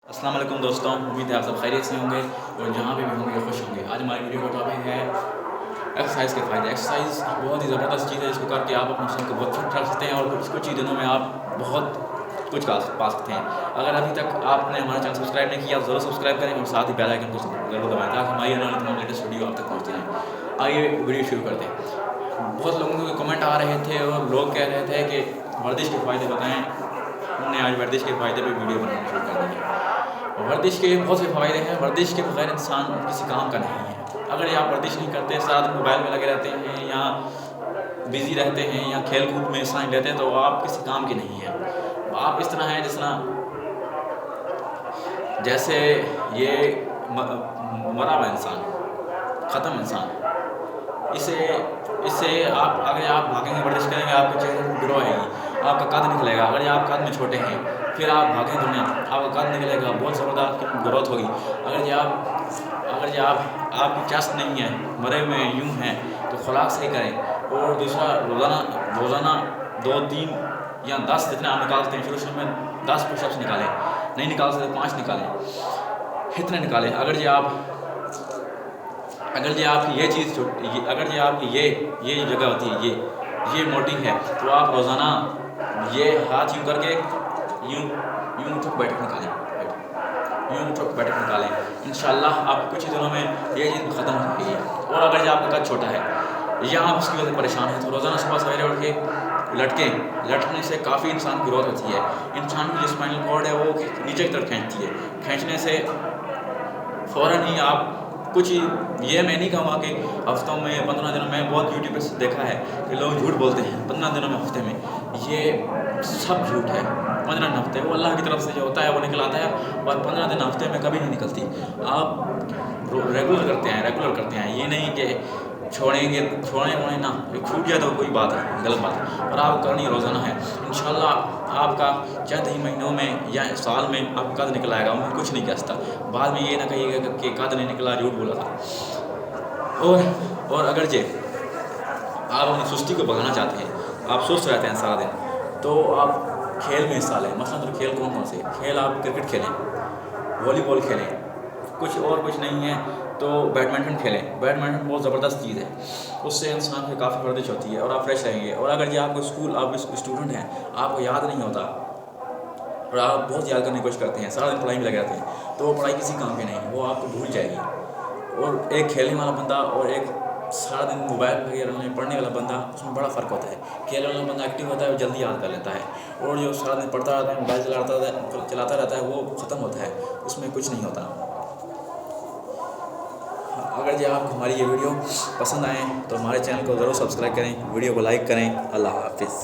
अस्सलाम वालेकुम दोस्तों, उम्मीद है आप सब खैरियत से होंगे और जहाँ पे भी होंगे खुश होंगे। आज हमारी वीडियो का टॉपिक है एक्सरसाइज के फ़ायदे। एक्सरसाइज बहुत ही ज़बरदस्त चीज़ है, इसको करके आप अपने शरीर को बहुत फिट रख सकते हैं और कुछ ही दिनों में आप बहुत कुछ पा सकते हैं। अगर अभी तक आपने हमारा चैनल सब्सक्राइब नहीं किया, ज़रूर सब्सक्राइब करें और साथ ही बेल आइकन को ज़रूर दबाएँ ताकि हमारी आने वाली तमाम लेटेस्ट वीडियो आप तक पहुँचती रहें। आइए वीडियो शुरू करते हैं। बहुत लोगों के कमेंट आ रहे थे और लोग कह रहे थे कि वर्जिश के फ़ायदे बताएँ। हमने आज वर्जिश के फ़ायदे पर वीडियो बनाना शुरू कर दी। वर्जिश के बहुत से फ़ायदे हैं। वर्जिश के बगैर इंसान किसी काम का नहीं है। अगर आप वर्जिश नहीं करते, सारा दिन मोबाइल में लगे रहते हैं या बिज़ी रहते हैं या खेल कूद में हिस्सा नहीं लेते हैं तो आप किसी काम के नहीं हैं। आप इस तरह हैं जैसे ये मरा हुआ इंसान, ख़त्म इंसान। इससे आप अगर आप भागेंगे, वर्जिश करेंगे, आपके चेहरे पर ग्लो आएगी, आपका कद निकलेगा। अगर आप कद में छोटे हैं फिर आप भागें दुनिया, आपका कद निकलेगा, बहुत ज़बरदस्त ग्रोथ होगी। अगर जो आपकी चेस्ट नहीं है, मरे हुए यूँ हैं तो खुराक सही करें। और दूसरा, रोज़ाना 2-3 या 10 जितने आप निकाल सकते हैं। शुरू में 10 पुशअप्स निकालें, नहीं निकाल सकते 5 निकालें, इतने निकालें। अगर जो आपकी ये चीज़ अगर जो आपकी ये जगह होती है, ये मोटी है तो आप रोज़ाना ये हाथ यूँ करके यूँ उठक बैठक निकालें। इंशाअल्लाह आप कुछ ही दिनों में ये चीज़ ख़त्म हो जाएगी। और अगर जो आपका कद छोटा है या आप उसकी वजह से परेशान हैं तो रोज़ाना सुबह सवेरे उठ के लटकने से काफ़ी इंसान की ग्रोथ होती है। इंसान की जो स्पाइनल कॉर्ड है वो नीचे की तरफ खींचती है। खींचने से फ़ौरन ही आप कुछ ये मैं नहीं कहूँगा कि हफ्तों में 15 दिनों में, बहुत यूट्यूब पर देखा है कि लोग झूठ बोलते हैं 15 दिनों में, हफ्ते में। ये सब झूठ है। 15 दिन हफ्ते वो अल्लाह की तरफ से जो होता है वो निकल आता है और 15 दिन हफ्ते में कभी नहीं निकलती। आप रेगुलर करते हैं। ये नहीं कि छोड़ें ना, छूट जाए तो कोई बात है, गलत बात है, और आप करनी रोज़ाना है। इंशाअल्लाह आपका चंद ही महीनों में या साल में आप कद निकल आएगा। उन्हें कुछ नहीं कहता। बाद में ये ना कहिएगा कि कद नहीं निकला, झूठ बोला था। और अगर आप अपनी सुस्ती को भगाना चाहते हैं, आप सुस्त रहते हैं सारा दिन, तो आप खेल में हिस्सा लें। मसलन तो खेल कौन से खेल, आप क्रिकेट खेलें, वॉलीबॉल खेलें, कुछ नहीं है तो बैडमिंटन खेलें। बैडमिंटन बहुत ज़बरदस्त चीज़ है, उससे इंसान की काफ़ी वर्जिश होती है और आप फ्रेश रहेंगे। और अगर आप स्टूडेंट हैं, आपको याद नहीं होता और आप बहुत याद करने की कोशिश करते हैं, सारा दिन पढ़ाई में लगे रहते हैं, तो वो पढ़ाई किसी काम की नहीं, वो आपको भूल जाएगी। और एक खेलने वाला बंदा और एक सारा दिन मोबाइल वगैरह पढ़ने वाला बंदा, उसमें बड़ा फ़र्क होता है। खेलने वाला बंदा एक्टिव होता है, वो जल्दी याद कर लेता है। और जो सारा दिन पढ़ता रहता है, मोबाइल चलाता रहता है, वो ख़त्म होता है, उसमें कुछ नहीं होता। अगर आपको हमारी ये वीडियो पसंद आए तो हमारे चैनल को ज़रूर सब्सक्राइब करें, वीडियो को लाइक करें। अल्लाह हाफ़िज़।